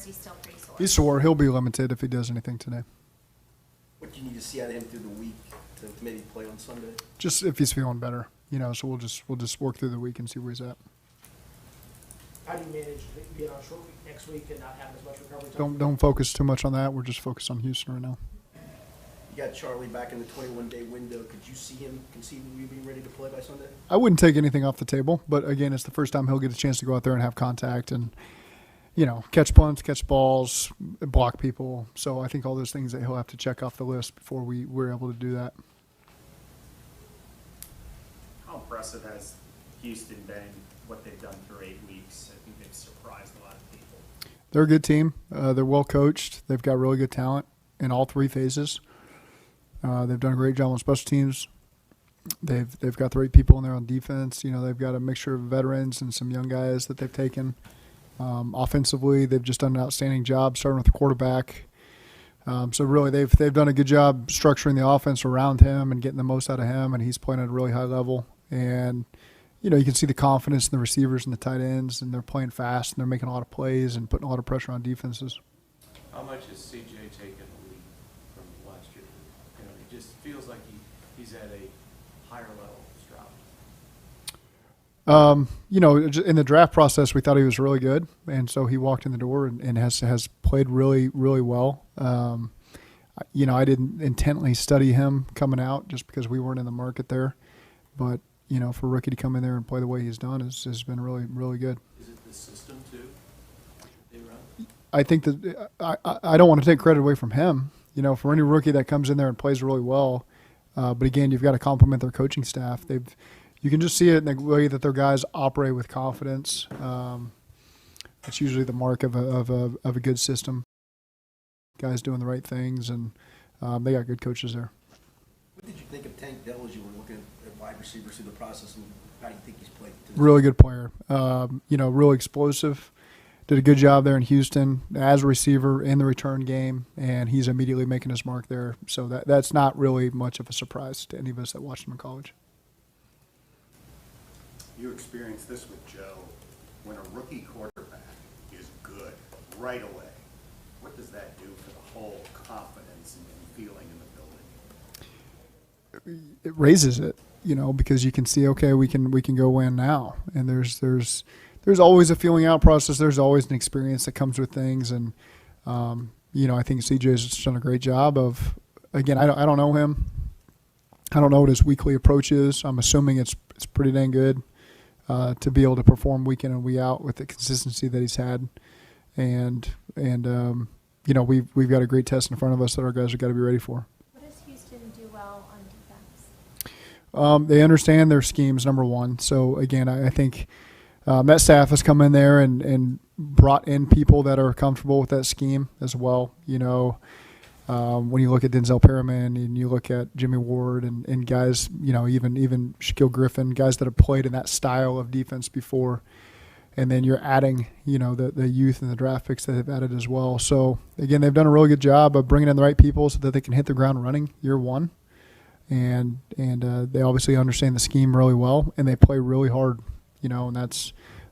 is he still pretty sore? He's sore. He'll be limited if he does anything today. What do you need to see out of him through the week to maybe play on Sunday? Just if he's feeling better, so we'll just work through the week and see where he's at. How do you manage being on a short week next week and not having as much recovery time? Don't focus too much on that. We're just focused on Houston right now. You got Charlie back in the 21-day window. Could you see him conceivably being ready to play by Sunday? I wouldn't take anything off the table, but again, it's the first time he'll get a chance to go out there and have contact and, catch punts, catch balls, block people. So I think all those things that he'll have to check off the list before we're able to do that. How impressive has Houston been, what they've done through 8 weeks? I think they've surprised a lot of people. They're a good team. They're well coached. They've got really good talent in all 3 phases. They've done a great job on special teams. They've got the right people in there on defense. They've got a mixture of veterans and some young guys that they've taken. Offensively, they've just done an outstanding job starting with the quarterback. So really, they've done a good job structuring the offense around him and getting the most out of him, and he's playing at a really high level. And you can see the confidence in the receivers and the tight ends, and they're playing fast and they're making a lot of plays and putting a lot of pressure on defenses. How much has CJ taken the lead from last year? He just feels like he's at a higher level of Stroud. In the draft process, we thought he was really good, and so he walked in the door and has played really, really well. I didn't intently study him coming out just because we weren't in the market there, but for a rookie to come in there and play the way he's done has been really, really good. Is it the system too they run? I think that I don't want to take credit away from him. For any rookie that comes in there and plays really well, but again, you've got to compliment their coaching staff. You can just see it in the way that their guys operate with confidence. It's usually the mark of a good system. Guys doing the right things, and they got good coaches there. What did you think of Tank Dell as you were looking at wide receivers through the process, and how do you think he's played? Really good player. Real explosive. Did a good job there in Houston as a receiver in the return game, and he's immediately making his mark there. So that's not really much of a surprise to any of us that watched him in college. You experienced this with Joe. When a rookie quarterback is good right away, what does that do for the whole confidence and feeling in the building? It raises it, because you can see, okay, we can go win now. And there's always a feeling out process. There's always an experience that comes with things. And, I think CJ's done a great job of, again, I don't know him. I don't know what his weekly approach is. I'm assuming it's pretty dang good. To be able to perform week in and week out with the consistency that he's had, and we've got a great test in front of us that our guys have got to be ready for. What does Houston do well on defense? They understand their schemes, number one. So again, I think that staff has come in there and brought in people that are comfortable with that scheme as well. When you look at Denzel Perriman and you look at Jimmy Ward and guys, even Shaquille Griffin, guys that have played in that style of defense before, and then you're adding, the youth and the draft picks that they've added as well. So, again, they've done a really good job of bringing in the right people so that they can hit the ground running year one. And they obviously understand the scheme really well, and they play really hard, and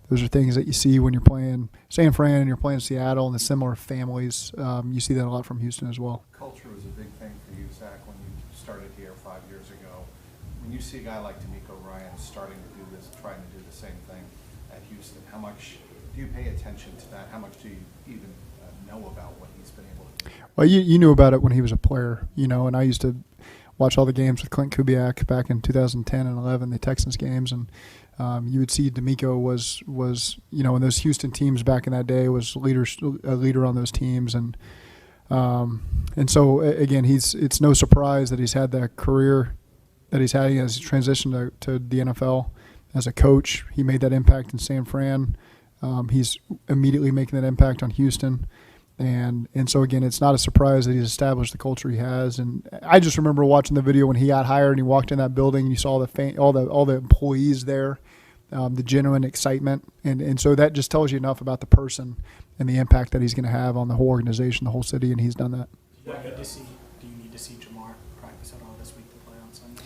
those are things that you see when you're playing San Fran and you're playing Seattle and the similar families. You see that a lot from Houston as well. Culture was a big thing for you, Zach, when you started here 5 years ago. When you see a guy like D'Amico Ryan starting to do this, trying to do the same thing at Houston, how much do you pay attention to that? How much do you even know about what he's been able to do? Well, you knew about it when he was a player, and I used to watch all the games with Clint Kubiak back in 2010 and 11, the Texans games, and you would see D'Amico was in those Houston teams back in that day was a leader on those teams, and so again it's no surprise that he's had that career that he's had as he transitioned to the NFL as a coach. He made that impact in San Fran. He's immediately making that impact on Houston. And so, again, it's not a surprise that he's established the culture he has. And I just remember watching the video when he got hired and he walked in that building and you saw all the employees there, the genuine excitement. And so that just tells you enough about the person and the impact that he's going to have on the whole organization, the whole city, and he's done that. Do you need to see Jamar practice at all this week to play on Sunday?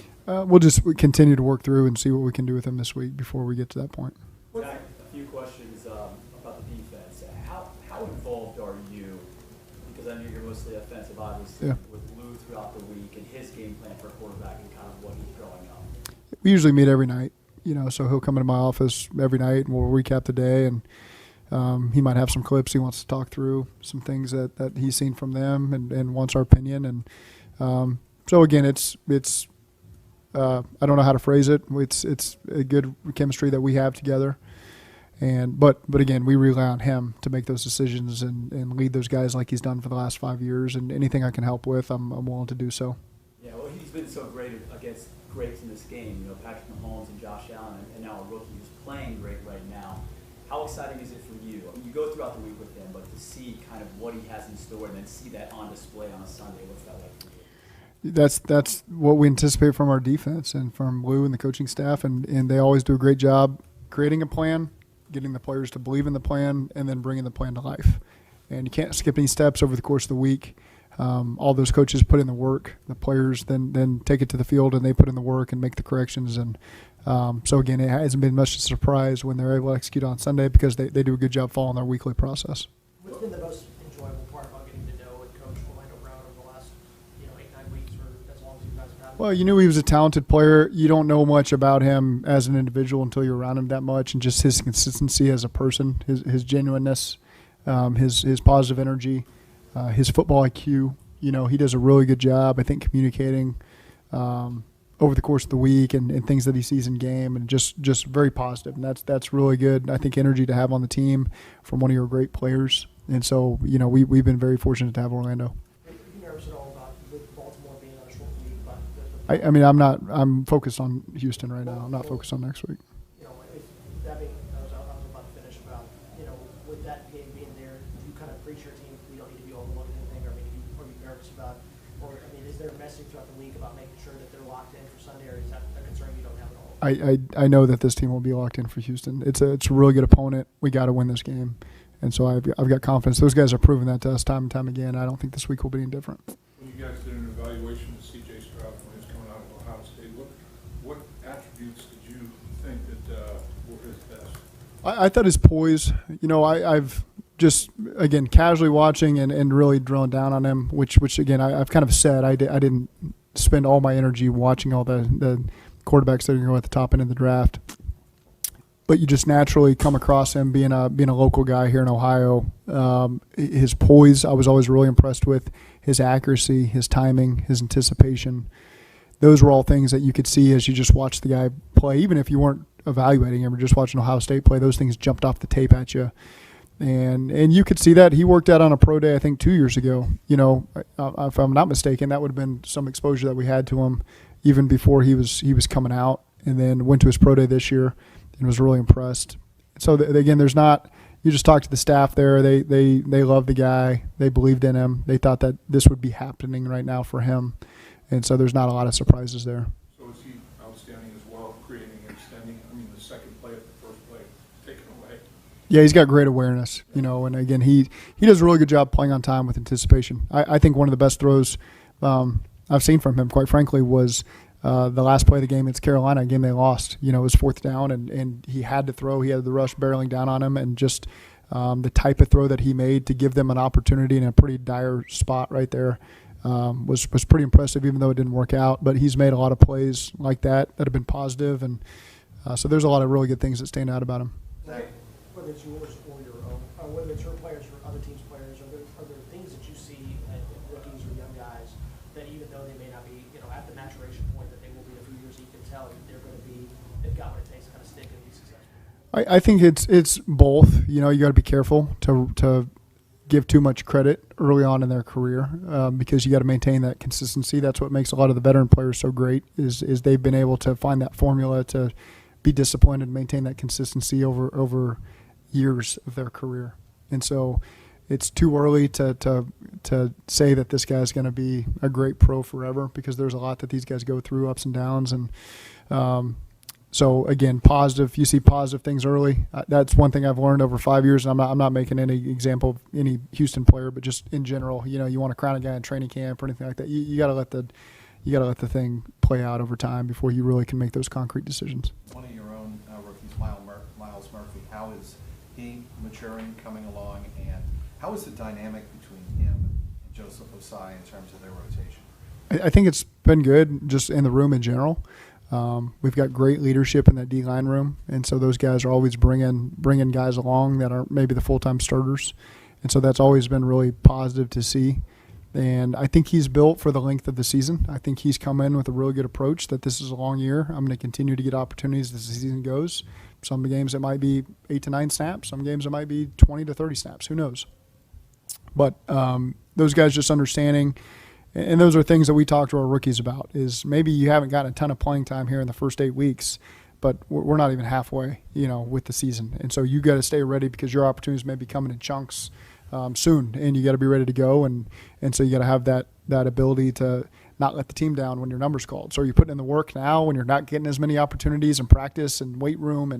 We'll just continue to work through and see what we can do with him this week before we get to that point. Zach, a few questions about the defense. How involved are mostly offensive, obviously, Yeah. with Lou throughout the week and his game plan for quarterback and kind of what he's growing up. We usually meet every night, so he'll come into my office every night and we'll recap the day, and he might have some clips he wants to talk through, some things that he's seen from them and wants our opinion. And so again, it's I don't know how to phrase it. It's a good chemistry that we have together. But again, we rely on him to make those decisions and lead those guys like he's done for the last 5 years. And anything I can help with, I'm willing to do so. Yeah, well, he's been so great against greats in this game. Patrick Mahomes and Josh Allen, and now a rookie who's playing great right now. How exciting is it for you? I mean, you go throughout the week with him, but to see kind of what he has in store and then see that on display on a Sunday, what's that like for you? That's what we anticipate from our defense and from Lou and the coaching staff, and they always do a great job creating a plan, getting the players to believe in the plan, and then bringing the plan to life. And you can't skip any steps over the course of the week. All those coaches put in the work. The players then take it to the field and they put in the work and make the corrections. And so again, it hasn't been much of a surprise when they're able to execute on Sunday because they do a good job following their weekly process. What's been the most enjoyable part about getting to know and coach Orlando Brown over the last 8-9 weeks, or as long as you guys have had him? Well, you knew he was a talented player. You don't know much about him as an individual until you're around him that much, and just his consistency as a person, his genuineness, his positive energy, his football IQ. He does a really good job, I think, communicating over the course of the week and things that he sees in game, and just very positive. And that's really good, I think, energy to have on the team from one of your great players. And so, we've been very fortunate to have Orlando. Are you nervous at all about with Baltimore being on a short week? But I'm focused on Houston right now. I'm not focused on next week. That being, I was about to finish about, with that game being there, do you kind of preach your team, we don't need to be overlooking anything, or are you nervous about, is there a message throughout the week about making sure that they're locked in for Sunday, or is that a concern you don't have at all? I know that this team will be locked in for Houston. It's a really good opponent. We got to win this game, and so I've got confidence. Those guys are proving that to us time and time again. I don't think this week will be any different. When you guys did an evaluation of CJ Stroud when he was coming out of Ohio State, what attributes did you think that were his best? I thought his poise. I've just again casually watching and really drilling down on him, which again I've kind of said I didn't spend all my energy watching all the quarterbacks that are going to go at the top end of the draft. But you just naturally come across him being a local guy here in Ohio. His poise, I was always really impressed with. His accuracy, his timing, his anticipation. Those were all things that you could see as you just watched the guy play. Even if you weren't evaluating him or just watching Ohio State play, those things jumped off the tape at you. And you could see that. He worked out on a pro day, I think, 2 years ago. If I'm not mistaken, that would have been some exposure that we had to him even before he was coming out, and then went to his pro day this year and was really impressed. So again, there's not. You just talk to the staff there. They love the guy. They believed in him. They thought that this would be happening right now for him, and so there's not a lot of surprises there. So is he outstanding as well, creating and extending? The second play of the first play taken away. Yeah, he's got great awareness, and again, he does a really good job playing on time with anticipation. I think one of the best throws I've seen from him, quite frankly, was the last play of the game against Carolina, a game they lost. It was fourth down, and he had to throw. He had the rush barreling down on him, and just the type of throw that he made to give them an opportunity in a pretty dire spot right there was pretty impressive, even though it didn't work out. But he's made a lot of plays like that have been positive, and so there's a lot of really good things that stand out about him. Whether it's yours or your own, whether it's your players or other teams' players, are there things that you see in rookies or young guys that even though they may not be, at the maturation point that they will be in a few years, you can tell that they've got what it takes to kind of stick and be successful? I think it's both. You got to be careful to give too much credit early on in their career because you got to maintain that consistency. That's what makes a lot of the veteran players so great is they've been able to find that formula to be disciplined and maintain that consistency over years of their career. And so it's too early to say that this guy's going to be a great pro forever because there's a lot that these guys go through, ups and downs. And so again, positive. You see positive things early. That's one thing I've learned over 5 years. And I'm not making any example of any Houston player, but just in general, you want to crown a guy in training camp or anything like that. You got to let the thing play out over time before you really can make those concrete decisions. One of your own rookies, Miles Murphy, how is he maturing, coming along, and how is the dynamic between him and Joseph Osai in terms of their rotation? I think it's been good just in the room in general. We've got great leadership in that D-line room, and so those guys are always bringing guys along that aren't maybe the full-time starters, and so that's always been really positive to see. And I think he's built for the length of the season. I think he's come in with a really good approach that this is a long year. I'm going to continue to get opportunities as the season goes. Some games it might be 8 to 9 snaps. Some games it might be 20 to 30 snaps. Who knows? But those guys just understanding, and those are things that we talk to our rookies about, is maybe you haven't gotten a ton of playing time here in the first 8 weeks, but we're not even halfway, with the season. And so you got to stay ready because your opportunities may be coming in chunks soon, and you got to be ready to go. And so you got to have that ability to not let the team down when your number's called. So you're putting in the work now when you're not getting as many opportunities in practice and weight room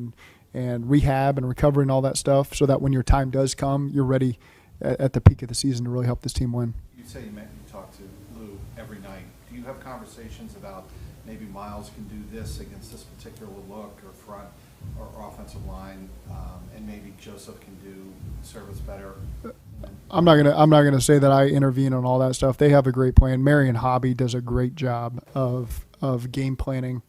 and rehab and recovery and all that stuff, so that when your time does come, you're ready at the peak of the season to really help this team win. You say you talk to Lou every night. Do you have conversations about maybe Miles can do this against this particular look or front or offensive line, and maybe Joseph can do service better? I'm not gonna say that I intervene on all that stuff. They have a great plan. Marion Hobby does a great job of game planning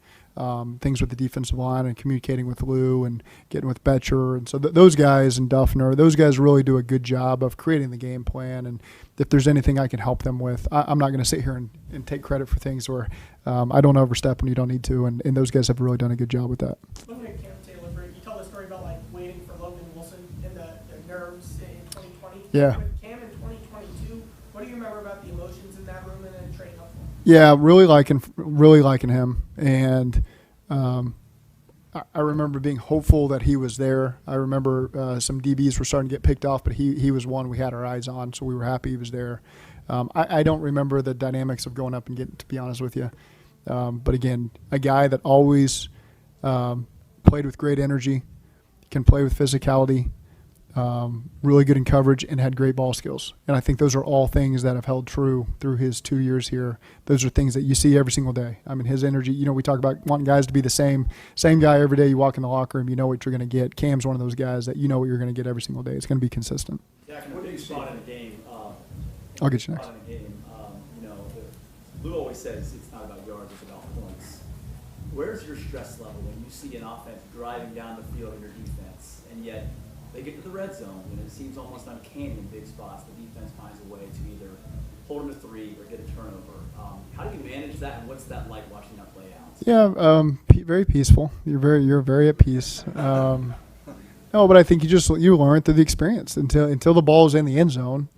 things with the defensive line and communicating with Lou and getting with Betcher. And so those guys and Duffner, those guys really do a good job of creating the game plan. And if there's anything I can help them with, I'm not going to sit here and take credit for things where I don't overstep when you don't need to. And those guys have really done a good job with that. Looking at Cam Taylor, you told the story about waiting for Logan Wilson and the nerves in 2020. Yeah. With Cam in 2022, what do you remember about the emotions in that room and then trading up for him? Yeah, really liking him, and I remember being hopeful that he was there. I remember some DBs were starting to get picked off, but he was one we had our eyes on, so we were happy he was there. I don't remember the dynamics of going up and getting, to be honest with you. But again, a guy that always played with great energy, can play with physicality, really good in coverage, and had great ball skills. And I think those are all things that have held true through his 2 years here. Those are things that you see every single day. I mean, his energy, we talk about wanting guys to be the same guy every day. You walk in the locker room, you know what you're going to get. Cam's one of those guys that you know what you're going to get every single day. It's going to be consistent. Yeah, what do you spot in a game? I'll get you next. Spot in a game, Lou always says it's not about yards, it's about points. Where's your stress level when you see an offense driving down the field of your defense, and yet they get to the red zone, and it seems almost uncanny in big spots. The defense finds a way to either hold them to 3 or get a turnover. How do you manage that, and what's that like watching that play out? Yeah, very peaceful. You're very at peace. No, but I think you learn through the experience until the ball is in the end zone.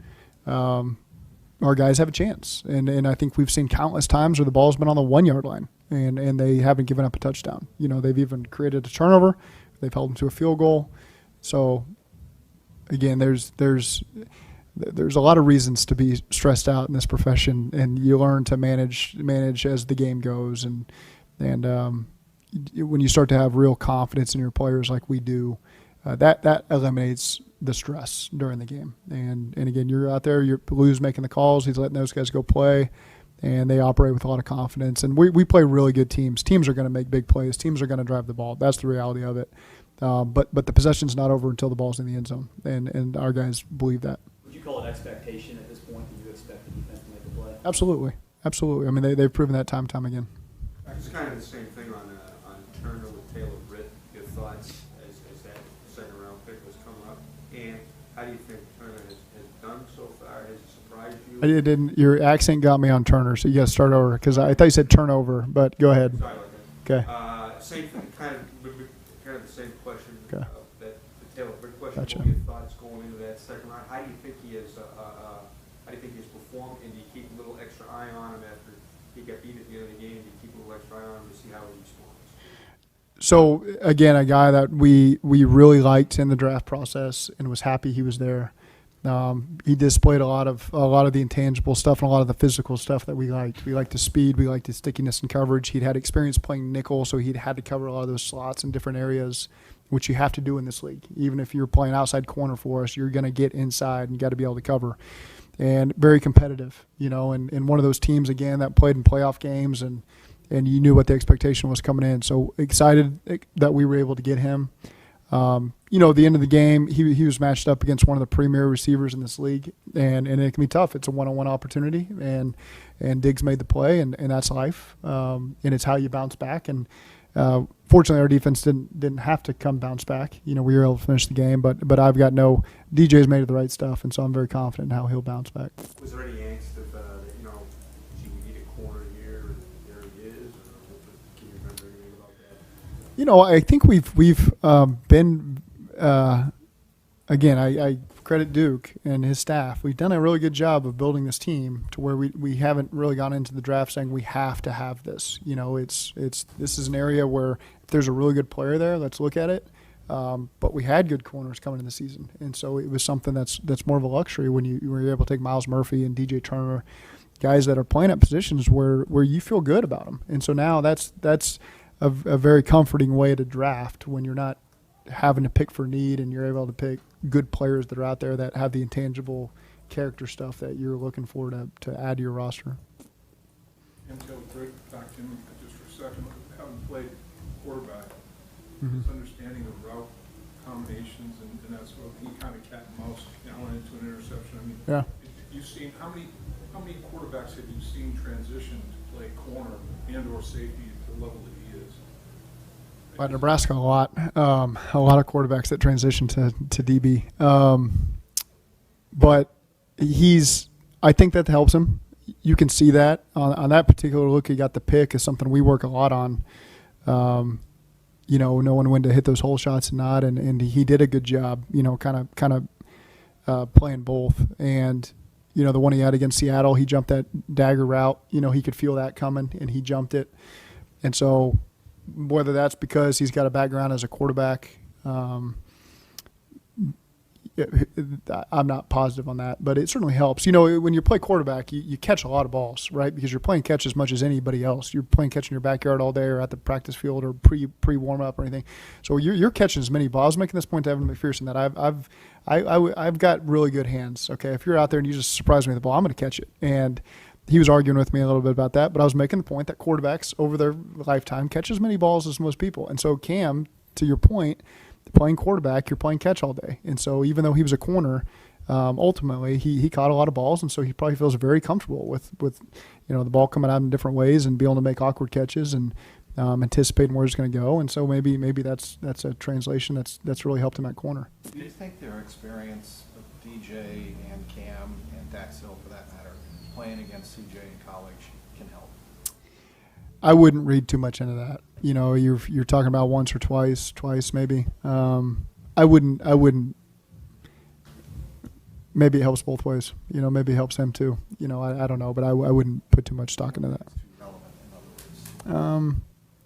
Our guys have a chance, and I think we've seen countless times where the ball's been on the 1 yard line, and they haven't given up a touchdown. They've even created a turnover. They've held them to a field goal. So, again, there's a lot of reasons to be stressed out in this profession, and you learn to manage as the game goes, and when you start to have real confidence in your players like we do, that eliminates the stress during the game. And again, you're out there, Lou's making the calls, he's letting those guys go play, and they operate with a lot of confidence. And we play really good teams. Teams are going to make big plays. Teams are going to drive the ball. That's the reality of it. But the possession's not over until the ball's in the end zone, and our guys believe that. Would you call it expectation at this point? Do you expect the defense to make a play? Absolutely. I mean, they've proven that time and time again. It's kind of the same thing on Turner with Taylor Britt. Your thoughts as that second round pick was coming up, and how do you think Turner has done so far? Has it surprised you? I didn't. Your accent got me on Turner, so you got to start over because I thought you said turnover, but go ahead. Sorry about that. Okay. Same thing, kind of the same question. Okay. That the Taylor Britt question. Gotcha. What are your thoughts going into that second round? How do you think he has? How do you think he's performed? And do you keep a little extra eye on him after he got beat at the end of the game? Do you keep a little extra eye on him to see how he responds? So again, a guy that we really liked in the draft process and was happy he was there. He displayed a lot of the intangible stuff and a lot of the physical stuff that we liked. We liked his speed. We liked his stickiness and coverage. He'd had experience playing nickel, so he'd had to cover a lot of those slots in different areas, which you have to do in this league. Even if you're playing outside corner for us, you're going to get inside and you got to be able to cover. And very competitive, and one of those teams, again, that played in playoff games and you knew what the expectation was coming in. So excited that we were able to get him. At the end of the game, he was matched up against one of the premier receivers in this league, and it can be tough. It's a one-on-one opportunity, and Diggs made the play, and that's life, and it's how you bounce back. And fortunately, our defense didn't have to come bounce back. We were able to finish the game, but I've got DJ's made the right stuff, and so I'm very confident in how he'll bounce back. Was there any angst of, gee, we need a corner here, and there he is, or can you remember anything about that? I think we've been again. I credit Duke and his staff. We've done a really good job of building this team to where we haven't really gone into the draft saying we have to have this. This is an area where if there's a really good player there, let's look at it. But we had good corners coming in the season, and so it was something that's more of a luxury when you're able to take Miles Murphy and DJ Turner, guys that are playing at positions where you feel good about them. And so now that's a very comforting way to draft when you're not having to pick for need and you're able to pick good players that are out there that have the intangible character stuff that you're looking for to add to your roster. And to break back in just for a second, having played quarterback, Mhm. his understanding of route combinations and that sort of, he kind of cat and mouse, went into an interception. I mean, Yeah. you've seen, how many quarterbacks have you seen transition to play corner and or safety at the level that he is? At Nebraska, a lot of quarterbacks that transition to DB. But I think that helps him. You can see that on that particular look. He got the pick is something we work a lot on. Knowing when to hit those hole shots and not, and he did a good job. Kind of playing both. And the one he had against Seattle, he jumped that dagger route. He could feel that coming, and he jumped it. And so, whether that's because he's got a background as a quarterback, I'm not positive on that, but it certainly helps. When you play quarterback, you catch a lot of balls, right? Because you're playing catch as much as anybody else. You're playing catch in your backyard all day or at the practice field or pre warm up or anything. So you're catching as many balls. I was making this point to Evan McPherson that I've got really good hands. Okay, if you're out there and you just surprise me with the ball, I'm going to catch it. And he was arguing with me a little bit about that, but I was making the point that quarterbacks over their lifetime catch as many balls as most people. And so Cam, to your point, playing quarterback, you're playing catch all day. And so even though he was a corner, ultimately he caught a lot of balls, and so he probably feels very comfortable with the ball coming out in different ways and being able to make awkward catches and anticipating where it's going to go. And so maybe that's a translation that's really helped him at corner. Do you think their experience of DJ and Cam and Dax Hill, for that matter, playing against CJ in college can help? I wouldn't read too much into that. You're talking about once or twice maybe. I wouldn't. Maybe it helps both ways. Maybe it helps him too. I don't know, but I wouldn't put too much stock into that. It's too relevant, in other words.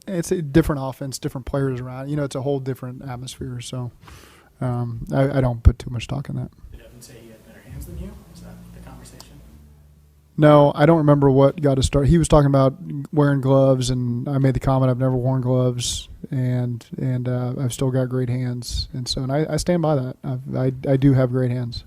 It's a different offense, different players around. It's a whole different atmosphere. So I don't put too much stock in that. Did Evan say he had better hands than you? Was that the conversation? No, I don't remember what got us started. He was talking about wearing gloves, and I made the comment I've never worn gloves, and I've still got great hands, and I stand by that. I do have great hands.